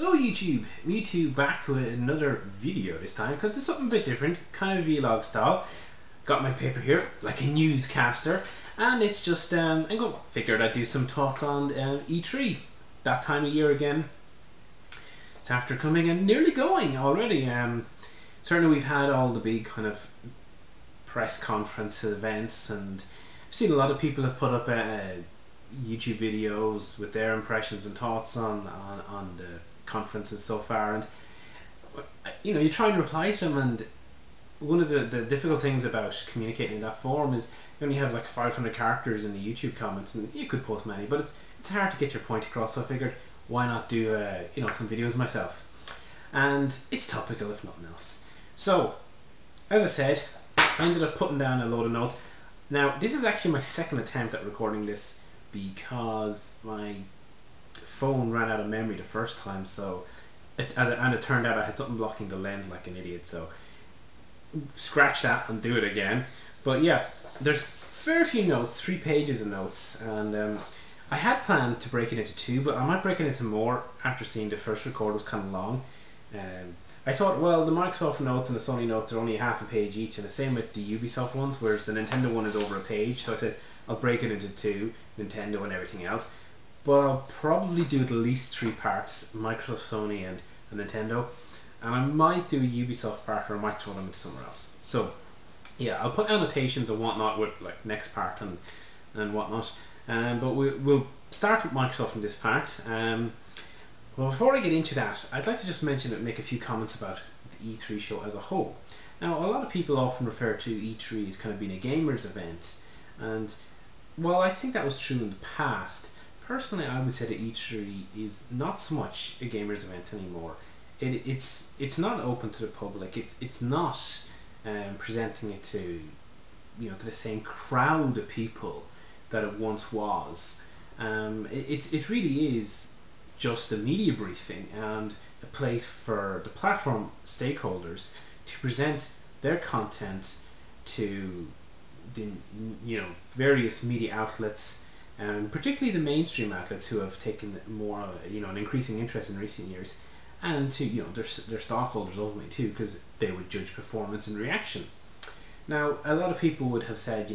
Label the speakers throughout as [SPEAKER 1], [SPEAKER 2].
[SPEAKER 1] Hello YouTube, me too back with another video this time because it's something a bit different, kind of vlog style. Got my paper here like a newscaster and it's just, figured I'd do some thoughts on E3. That time of year again. It's after coming and nearly going already. Certainly we've had all the big kind of press conference events, and I've seen a lot of people have put up YouTube videos with their impressions and thoughts on the conferences so far, and you try and reply to them, and one of the difficult things about communicating in that forum is you only have like 500 characters in the YouTube comments, and you could post many, but it's hard to get your point across, so I figured why not do some videos myself, and it's topical if nothing else. So as I said, I ended up putting down a load of notes. Now this is actually my second attempt at recording this because my phone ran out of memory the first time, so it turned out I had something blocking the lens like an idiot, so scratch that and do it again. But yeah, there's a fair few notes, 3 pages of notes, and I had planned to break it into 2, but I might break it into more after seeing the first record was kind of long. I thought, well, the Microsoft notes and the Sony notes are only half a page each, and the same with the Ubisoft ones, whereas the Nintendo one is over a page, so I said I'll break it into 2, Nintendo and everything else. But I'll probably do at least 3 parts, Microsoft, Sony and Nintendo, and I might do a Ubisoft part, or I might throw them into somewhere else. So yeah, I'll put annotations and whatnot with like next part and whatnot, but we'll start with Microsoft in this part. Well, before I get into that, I'd like to just mention and make a few comments about the E3 show as a whole. Now, a lot of people often refer to E3 as kind of being a gamers event, and while I think that was true in the past, personally I would say that E3 is not so much a gamers event anymore. It's not open to the public. It's not presenting it to to the same crowd of people that it once was. It really is just a media briefing and a place for the platform stakeholders to present their content to the various media outlets, and particularly the mainstream outlets who have taken more an increasing interest in recent years, and to their stockholders ultimately too, because they would judge performance and reaction. Now, a lot of people would have said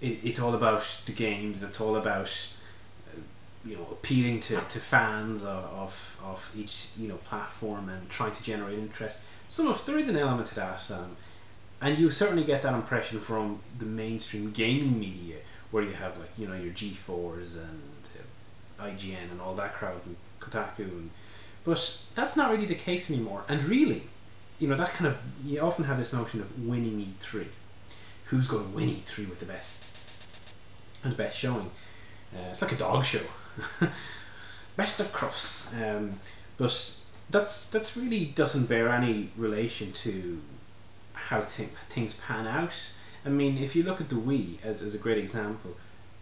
[SPEAKER 1] it's all about the games, it's all about appealing to fans of each platform and trying to generate interest. There is an element to that, and you certainly get that impression from the mainstream gaming media, where you have like your G4s and IGN and all that crowd and Kotaku, but that's not really the case anymore. And really, that kind of, you often have this notion of winning E3. Who's going to win E3 with the best showing? It's like a dog show. Best of Crufts, but that's really doesn't bear any relation to how things pan out. I mean, if you look at the Wii as a great example,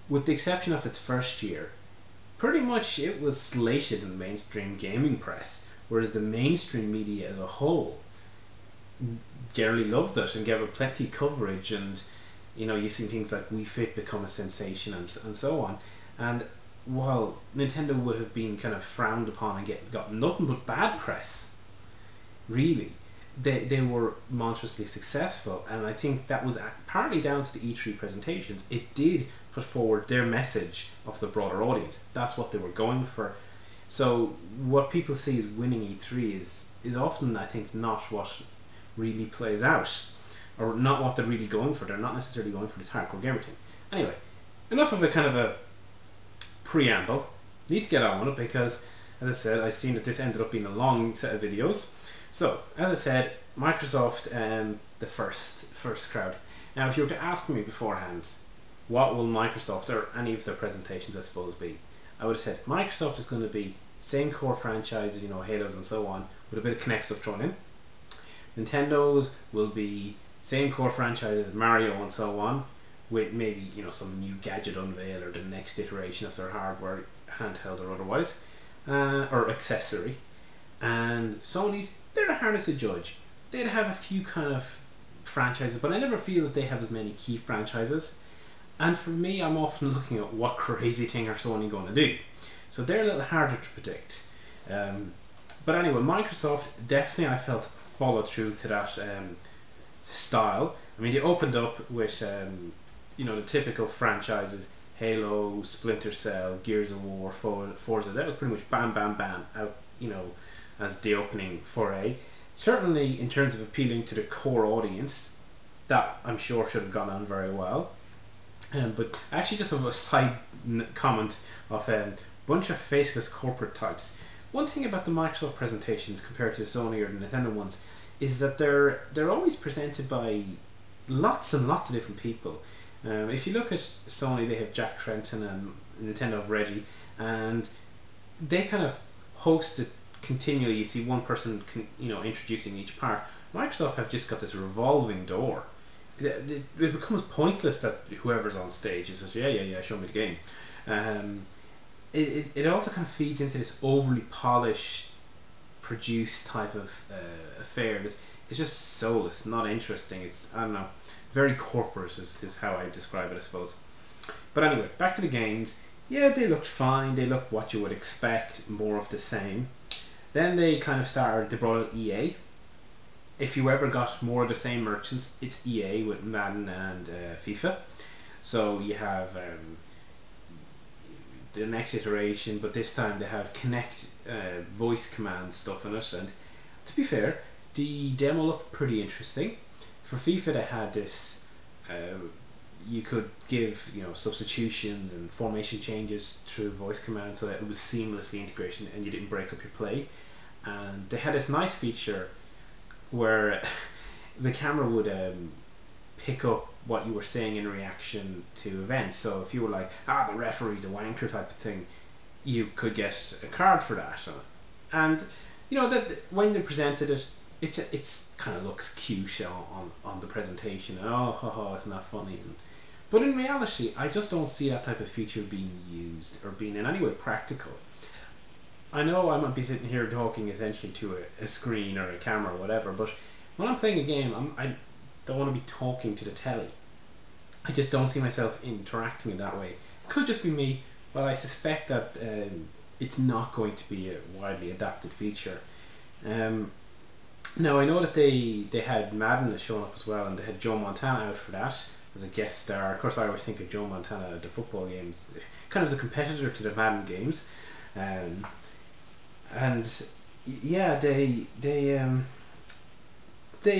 [SPEAKER 1] with the exception of its first year, pretty much it was slated in the mainstream gaming press, whereas the mainstream media as a whole generally loved it and gave it plenty of coverage, and you see things like Wii Fit become a sensation and so on. And while Nintendo would have been kind of frowned upon and got nothing but bad press, really, they were monstrously successful, and I think that was partly down to the E3 presentations. It did put forward their message of the broader audience. That's what they were going for. So what people see as winning E3 is often, I think, not what really plays out, or not what they're really going for. They're not necessarily going for this hardcore gamer thing. Anyway, enough of a kind of a preamble. Need to get on with it because, as I said, I've seen that this ended up being a long set of videos. So, as I said, Microsoft and the first crowd. Now, if you were to ask me beforehand, what will Microsoft, or any of their presentations I suppose, be, I would have said Microsoft is going to be same core franchises, Halos and so on, with a bit of Kinect stuff thrown in. Nintendo's will be same core franchises, Mario and so on, with maybe some new gadget unveil or the next iteration of their hardware, handheld or otherwise, or accessory. And Sony's, they're the hardest to judge. They'd have a few kind of franchises, but I never feel that they have as many key franchises. And for me, I'm often looking at what crazy thing are Sony going to do. So they're a little harder to predict. But anyway, Microsoft definitely, I felt, followed through to that style. I mean, they opened up with the typical franchises: Halo, Splinter Cell, Gears of War, Forza. That was pretty much bam, bam, bam out. As the opening foray. Certainly, in terms of appealing to the core audience, that I'm sure should have gone on very well. But actually, just have a side comment of a bunch of faceless corporate types. One thing about the Microsoft presentations compared to the Sony or the Nintendo ones is that they're always presented by lots and lots of different people. If you look at Sony, they have Jack Tretton, and Nintendo have Reggie, and they kind of host it continually. You see one person introducing each part. Microsoft have just got this revolving door. It becomes pointless that whoever's on stage is just, yeah, show me the game. It also kind of feeds into this overly polished, produced type of affair. It's just soulless, not interesting. It's, I don't know, very corporate is how I describe it, I suppose. But anyway, back to the games. Yeah, they looked fine. They looked what you would expect, more of the same. Then they brought out EA. If you ever got more of the same merchants, it's EA with Madden and FIFA. So you have the next iteration, but this time they have Kinect voice command stuff in it. And to be fair, the demo looked pretty interesting. For FIFA, they had this. You could give substitutions and formation changes through voice command, so that it was seamlessly integration and you didn't break up your play. And they had this nice feature where the camera would pick up what you were saying in reaction to events. So if you were like, the referee's a wanker type of thing, you could get a card for that. And that when they presented it, it's kind of looks cute on the presentation. And it's not funny. But in reality, I just don't see that type of feature being used or being in any way practical. I know I might be sitting here talking essentially to a screen or a camera or whatever, but when I'm playing a game, I don't want to be talking to the telly. I just don't see myself interacting in that way. It could just be me, but I suspect that it's not going to be a widely adapted feature. Now I know that they had Madden showing up as well, and they had Joe Montana out for that as a guest star. Of course, I always think of Joe Montana at the football games, kind of the competitor to the Madden games. And yeah, they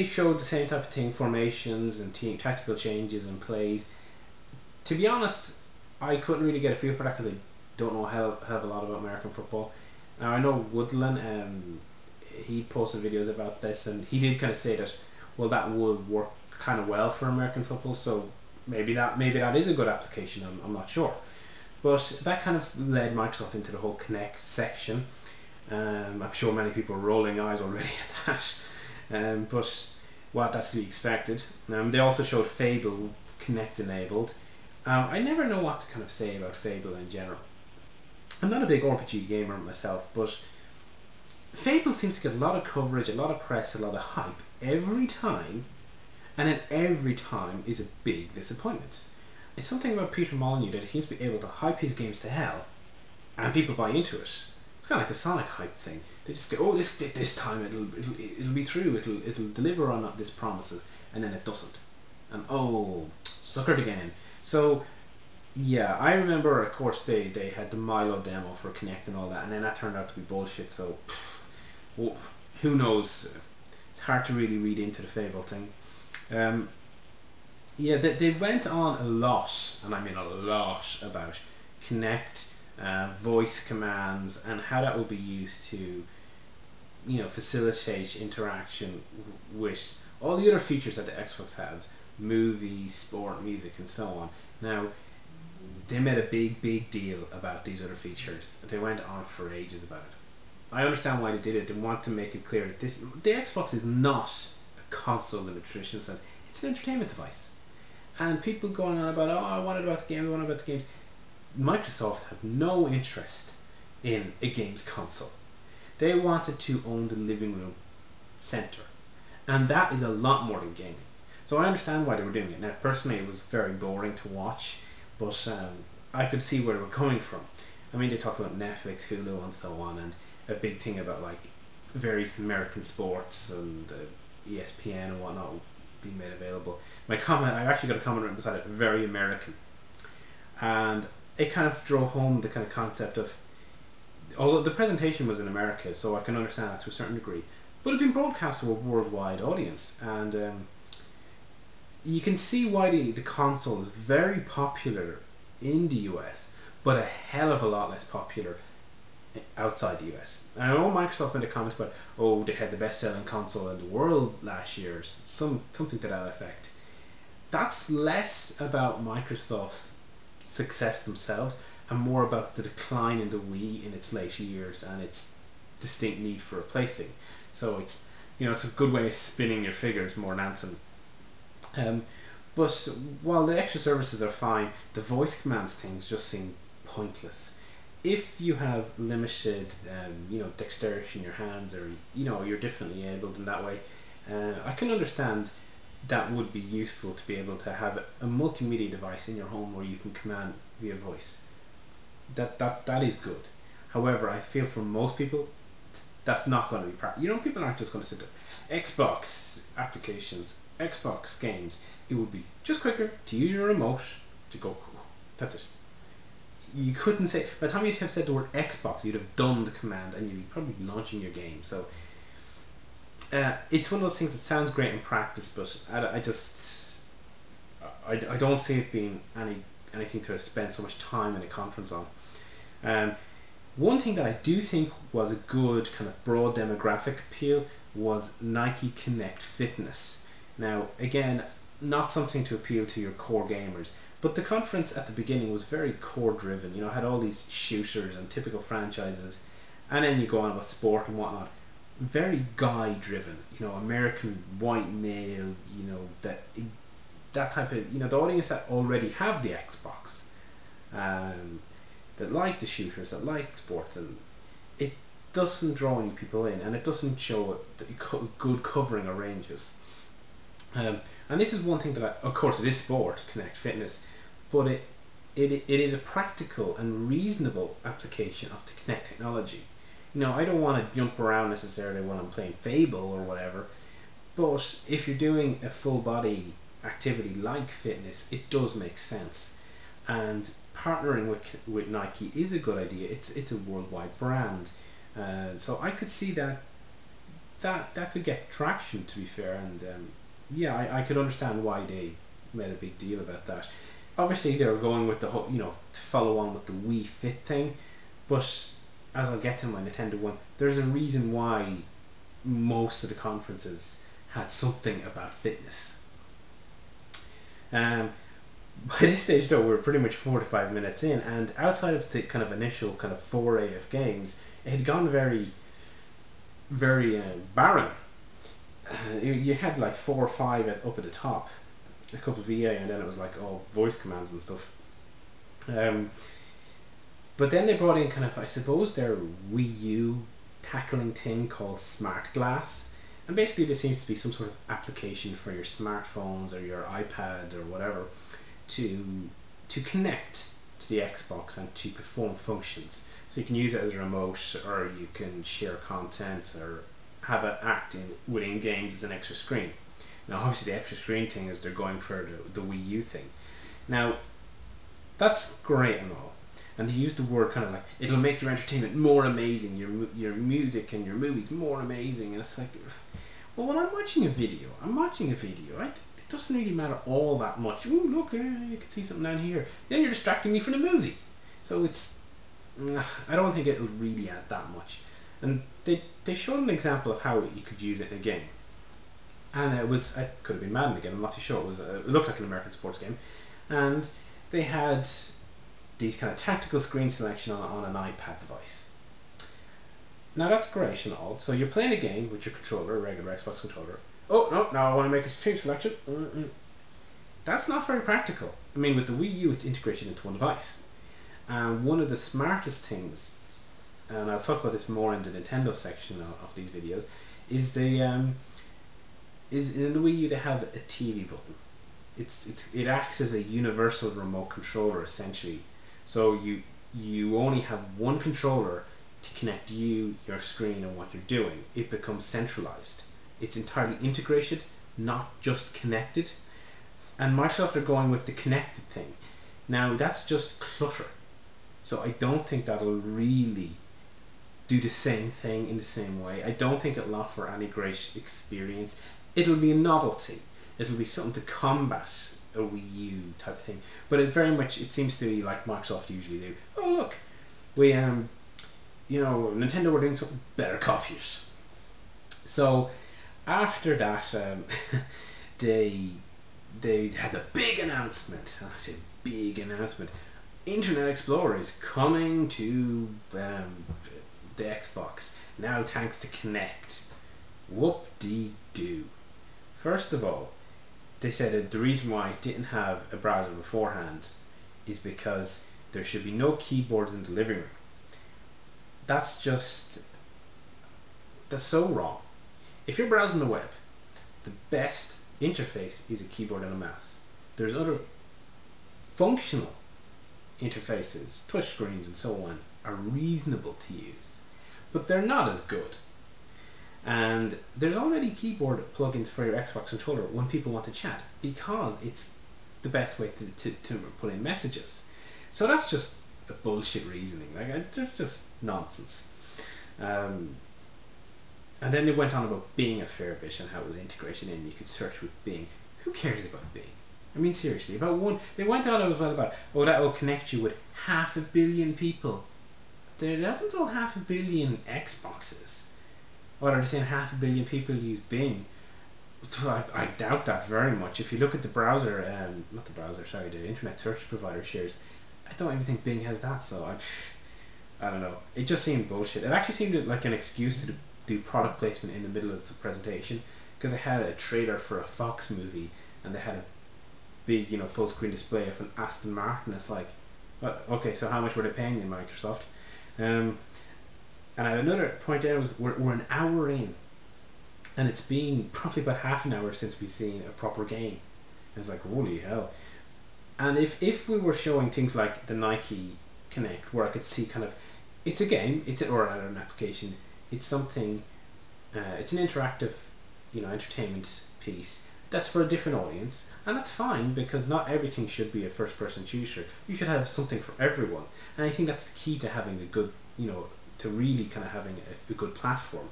[SPEAKER 1] showed the same type of thing: formations and team tactical changes and plays. To be honest, I couldn't really get a feel for that because I don't know a hell of a lot about American football. Now I know Woodland, he posted videos about this, and he did kind of say that, well, that would work kind of well for American football. So maybe that is a good application. I'm not sure, but that kind of led Microsoft into the whole Kinect section. I'm sure many people are rolling eyes already at that, but that's to be expected. They also showed Fable Kinect enabled. I never know what to kind of say about Fable in general. I'm not a big RPG gamer myself, but Fable seems to get a lot of coverage, a lot of press, a lot of hype every time, and then every time is a big disappointment. It's something about Peter Molyneux that he seems to be able to hype his games to hell, and people buy into it. It's kind of like the Sonic hype thing. They just go, this time it'll be true, it'll deliver on this promises, and then it doesn't, and suckered again. So yeah, I remember, of course, they had the Milo demo for Kinect and all that, and then that turned out to be bullshit. So who knows? It's hard to really read into the Fable thing. They went on a lot, and I mean a lot, about Kinect, voice commands, and how that will be used to facilitate interaction with all the other features that the Xbox has: movies, sport, music, and so on. Now, they made a big deal about these other features. They went on for ages about it. I understand why they did it. They want to make it clear that the Xbox is not a console in the traditional sense. It's an entertainment device. And people going on about, I want it about the games, I want it about the games. Microsoft have no interest in a games console. They wanted to own the living room center. And that is a lot more than gaming. So I understand why they were doing it. Now, personally, it was very boring to watch, but I could see where they were coming from. I mean, they talk about Netflix, Hulu, and so on, and a big thing about like various American sports and ESPN and whatnot being made available. My comment, I actually got a comment right beside it, very American, and it kind of drove home the kind of concept of, although the presentation was in America, so I can understand that to a certain degree, but it's been broadcast to a worldwide audience, and you can see why the console is very popular in the US, but a hell of a lot less popular outside the US. And I know Microsoft made a comment about, oh, they had the best selling console in the world last year, something to that effect. That's less about Microsoft's success themselves and more about the decline in the Wii in its later years and its distinct need for replacing. So it's, it's a good way of spinning your figures more than anything. But while the extra services are fine, the voice commands things just seem pointless. If you have limited, dexterity in your hands, or you're differently abled in that way, I can understand that would be useful to be able to have a multimedia device in your home where you can command via voice. That is good. However, I feel for most people, that's not going to be practical. People aren't just going to sit there. Xbox applications, Xbox games, it would be just quicker to use your remote to go. That's it. You couldn't say, by the time you'd have said the word Xbox, you'd have done the command and you'd be probably launching your game. So it's one of those things that sounds great in practice, but I don't see it being anything to spend so much time in a conference on. One thing that I do think was a good kind of broad demographic appeal was Nike Connect Fitness. Now, again, not something to appeal to your core gamers, but the conference at the beginning was very core driven. Had all these shooters and typical franchises, and then you go on about sport and whatnot. Very guy driven, American white male, that type of, the audience that already have the Xbox, that like the shooters, that like sports, and it doesn't draw any people in, and it doesn't show good covering of ranges. And this is one thing that of course it is sport, Connect Fitness, but it is a practical and reasonable application of the Connect technology. I don't want to jump around necessarily when I'm playing Fable or whatever, but if you're doing a full body activity like fitness, it does make sense. And partnering with Nike is a good idea. It's a worldwide brand, so I could see that could get traction, to be fair, and I could understand why they made a big deal about that. Obviously, they were going with the whole, to follow on with the Wii Fit thing, but as I'll get to my Nintendo one, there's a reason why most of the conferences had something about fitness. By this stage though, we're pretty much 4 to 5 minutes in, and outside of the kind of initial kind of foray of games, it had gone very, very barren. You had like 4 or 5 up at the top, a couple of EA, and then it was like all voice commands and stuff. But then they brought in kind of, I suppose, their Wii U tackling thing called Smart Glass, and basically there seems to be some sort of application for your smartphones or your iPad or whatever to connect to the Xbox and to perform functions. So you can use it as a remote, or you can share content, or have it act within games as an extra screen. Now obviously the extra screen thing is they're going for the Wii U thing. Now that's great and all, and they use the word kind of like, it'll make your entertainment more amazing, your music and your movies more amazing, and it's like, well, when I'm watching a video, it doesn't really matter all that much. Ooh, look, you can see something down here. Then you're distracting me from the movie. So I don't think it'll really add that much. And they showed an example of how you could use it in a game. And it could have been Madden again, I'm not too sure. It looked like an American sports game. And they had these kind of tactical screen selection on an iPad device. Now that's great and all. So you're playing a game with your controller, a regular Xbox controller. Oh, no, now I want to make a team selection. That's not very practical. I mean, with the Wii U, it's integrated into one device. And one of the smartest things, and I'll talk about this more in the Nintendo section of these videos, is is in the Wii U they have a TV button. It acts as a universal remote controller essentially. So you only have one controller to connect you, your screen, and what you're doing. It becomes centralized. It's entirely integrated, not just connected. And Microsoft are going with the connected thing. Now that's just clutter. So I don't think that'll really do the same thing in the same way. I don't think it'll offer any great experience. It'll be a novelty. It'll be something to combat a Wii U type of thing. But it very much, it seems to be like Microsoft usually do. Oh look, we Nintendo were doing something better, copy it. So after that, they had the big announcement. And I say big announcement. Internet Explorer is coming to the Xbox now, thanks to Kinect. Whoop-de-doo. First of all, they said that the reason why it didn't have a browser beforehand is because there should be no keyboard in the living room. That's so wrong. If you're browsing the web, the best interface is a keyboard and a mouse. There's other functional interfaces, touch screens and so on, are reasonable to use, but they're not as good. And there's already keyboard plugins for your Xbox controller when people want to chat, because it's the best way to put in messages. So that's just a bullshit reasoning. Like, it's just nonsense. And then they went on about Bing a fair bit and how it was integrated in. You could search with Bing. Who cares about Bing? I mean, seriously, they went on as well about, oh, that will connect you with 500 million people. There haven't all 500 million Xboxes. Or are they saying 500 million people use Bing? I doubt that very much. If you look at the browser, the internet search provider shares, I don't even think Bing has that, so I don't know. It just seemed bullshit. It actually seemed like an excuse to do product placement in the middle of the presentation, because they had a trailer for a Fox movie, and they had a big, full screen display of an Aston Martin. It's like, what? Okay, so how much were they paying you, Microsoft? And another point there was we're an hour in, and it's been probably about half an hour since we've seen a proper game. And it's like, holy hell. And if we were showing things like the Nike Connect, where I could see kind of, it's a game, or an application, it's something, it's an interactive, entertainment piece that's for a different audience, and that's fine, because not everything should be a first-person shooter. You should have something for everyone, and I think that's the key to having a good, to really kind of having a good platform.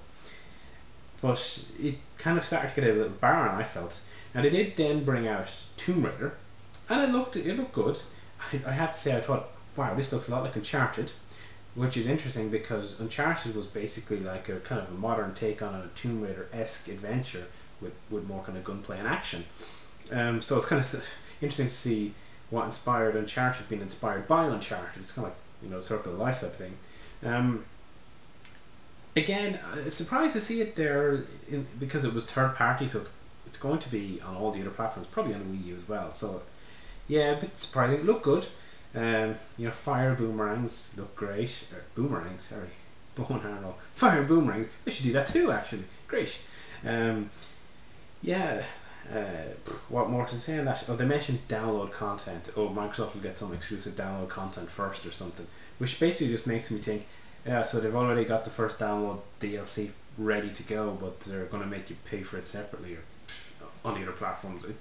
[SPEAKER 1] But it kind of started to get a little barren, I felt. Now they did then bring out Tomb Raider, and it looked good. I have to say, I thought, wow, this looks a lot like Uncharted, which is interesting because Uncharted was basically like a kind of a modern take on a Tomb Raider-esque adventure with more kind of gunplay and action. So it's kind of interesting to see what inspired Uncharted being inspired by Uncharted. It's kind of like, Circle of Life type thing. Again, surprised to see it there because it was third party, so it's going to be on all the other platforms, probably on the Wii U as well. So yeah, a bit surprising. It looked good. Fire boomerangs look great. Boomerangs, sorry, bow and arrow. Fire boomerangs. They should do that too, actually. Great. What more to say on that? Oh, they mentioned download content. Oh, Microsoft will get some exclusive download content first or something, which basically just makes me think, yeah, so they've already got the first download DLC ready to go, but they're going to make you pay for it separately or on the other platforms. It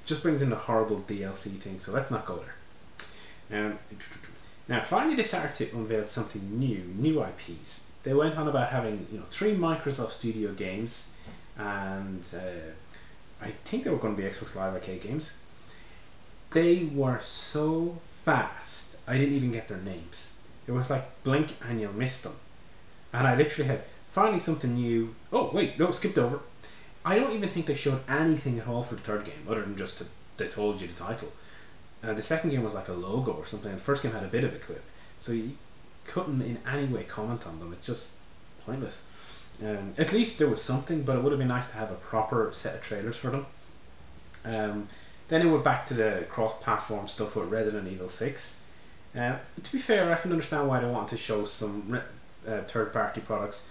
[SPEAKER 1] just brings in the horrible DLC thing, so let's not go there. Now, finally, they started to unveil something new IPs. They went on about having 3 Microsoft Studio games, and I think they were going to be Xbox Live Arcade games. They were so fast, I didn't even get their names. It was like blink and you'll miss them. And I literally had, finally something new. Oh wait, no, skipped over. I don't even think they showed anything at all for the third game, other than just they told you the title. The second game was like a logo or something, and the first game had a bit of a clip. So you couldn't in any way comment on them. It's just pointless. At least there was something, but it would have been nice to have a proper set of trailers for them. Then it went back to the cross-platform stuff with Resident Evil 6. To be fair, I can understand why they want to show some third-party products.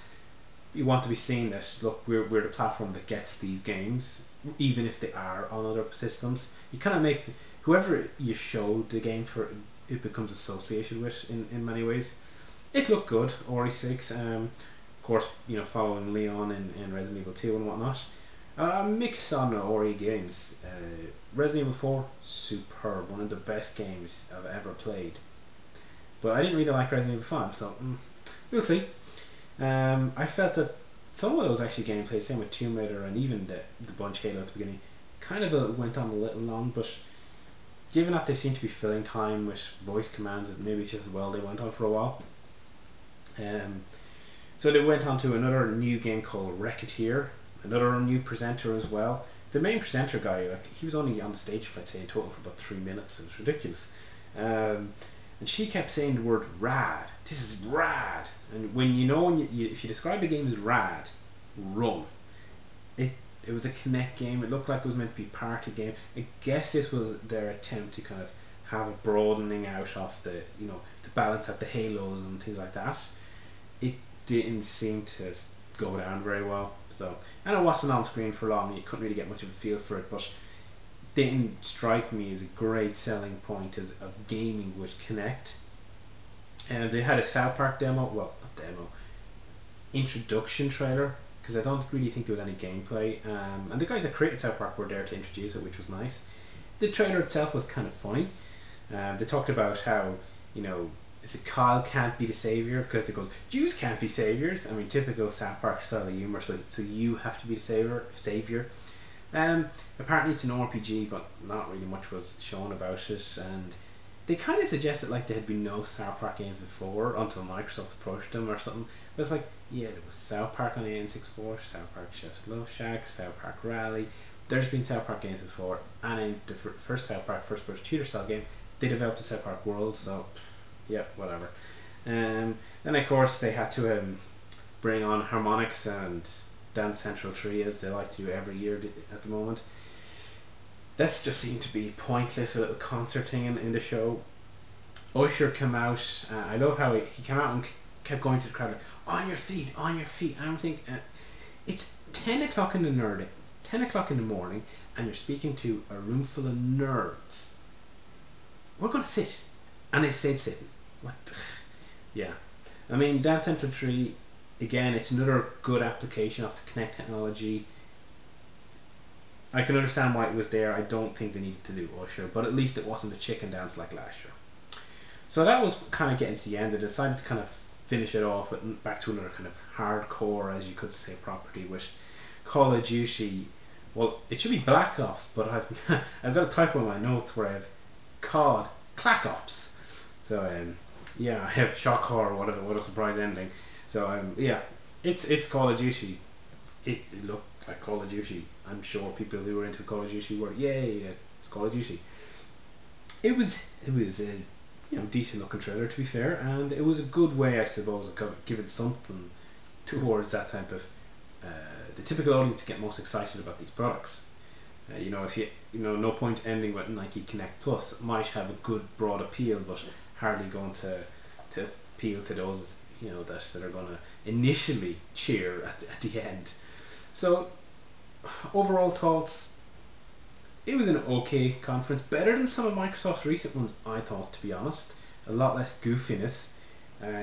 [SPEAKER 1] You want to be seen that, look, we're the platform that gets these games, even if they are on other systems. You kind of make whoever you show the game for it becomes associated with in many ways. It looked good, Ori 6. Of course, following Leon in Resident Evil 2 and whatnot. Mix on Ori games. Resident Evil 4, superb. One of the best games I've ever played. But I didn't really like Resident Evil 5, so we'll see. I felt that some of those actually gameplay, same with Tomb Raider and even the Bunch Halo at the beginning, kind of went on a little long, but given that they seem to be filling time with voice commands, and maybe just as well they went on for a while. So they went on to another new game called Wrecketeer, another new presenter as well. The main presenter guy, he was only on the stage for, I'd say, in total for about 3 minutes. It was ridiculous. And she kept saying the word rad. This is rad. And when if you describe a game as rad, run. It was a Kinect game. It looked like it was meant to be a party game. I guess this was their attempt to kind of have a broadening out of the balance at the Halos and things like that. It didn't seem to go down very well. So, and it wasn't on screen for long. You couldn't really get much of a feel for it, but didn't strike me as a great selling point of gaming with Kinect. And they had a South Park demo, well, not demo, introduction trailer, because I don't really think there was any gameplay. And the guys that created South Park were there to introduce it, which was nice. The trailer itself was kind of funny. They talked about how, is it Kyle can't be the savior because it goes, Jews can't be saviors. I mean, typical South Park style of humor. So you have to be the savior. Apparently it's an RPG, but not really much was shown about it. And they kind of suggested like there had been no South Park games before until Microsoft approached them or something. But it's like, yeah, there was South Park on the N64, South Park Chef's Love Shack, South Park Rally. There's been South Park games before, and in the first South Park first-person shooter style game, they developed a South Park world. So yeah, whatever. Then of course they had to bring on Harmonix and Dance Central 3 as they like to do every year at the moment. That's just seemed to be pointless, a little concert thing in the show. Usher came out. I love how he came out and kept going to the crowd, on your feet. And I'm thinking, it's 10 o'clock in the morning, and you're speaking to a room full of nerds. We're going to sit. And they stayed sitting. What? Yeah. I mean, Dance Central 3, again, it's another good application of the Kinect technology. I can understand why it was there. I don't think they needed to do Usher, but at least it wasn't a chicken dance like last year. So that was kind of getting to the end. They decided to kind of finish it off back to another kind of hardcore, as you could say, property with Call of Duty. Well, it should be Black Ops, but I've got a typo in my notes where I have COD Clack Ops. So yeah, I have Shock Horror. What a surprise ending. So yeah, it's Call of Duty. It looked like Call of Duty. I'm sure people who were into Call of Duty were, yay, it's Call of Duty. It was a decent looking trailer, to be fair, and it was a good way, I suppose, of giving something towards that type of the typical audience to get most excited about these products. If no point ending with Nike Kinect Plus. It might have a good broad appeal, but hardly going to appeal to those that are going to initially cheer at the end. So overall thoughts, it was an okay conference, better than some of Microsoft's recent ones, I thought, to be honest. A lot less goofiness,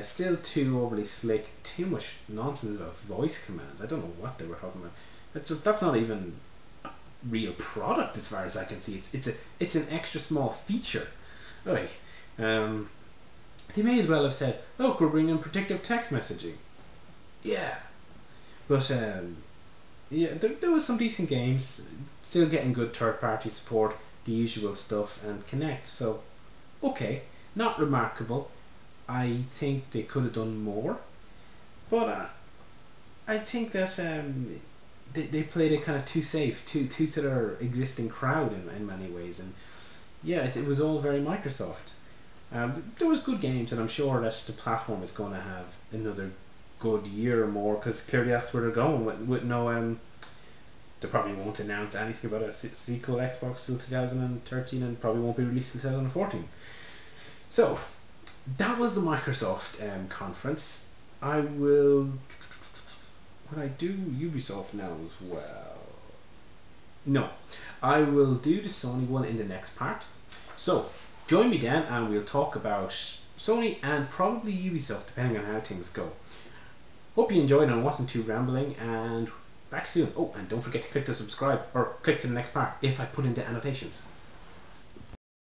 [SPEAKER 1] still too overly slick, too much nonsense about voice commands. I don't know what they were talking about. That's not even a real product as far as I can see. It's an extra small feature. Like, they may as well have said, look, we're bringing predictive text messaging. Yeah. But yeah, there was some decent games, still getting good third-party support, the usual stuff, and Kinect. So, okay, not remarkable. I think they could have done more, but I think that they played it kind of too safe, too to their existing crowd in many ways, and yeah, it was all very Microsoft. There was good games, and I'm sure that the platform is going to have another good year or more, because clearly that's where they're going with no they probably won't announce anything about a sequel Xbox till 2013, and probably won't be released till 2014. So that was the Microsoft conference. I will do Ubisoft now as well. No, I will do the Sony one in the next part. So join me then and we'll talk about Sony and probably Ubisoft, depending on how things go. Hope you enjoyed and wasn't too rambling, and back soon. Oh, and don't forget to click to subscribe, or click to the next part if I put in the annotations.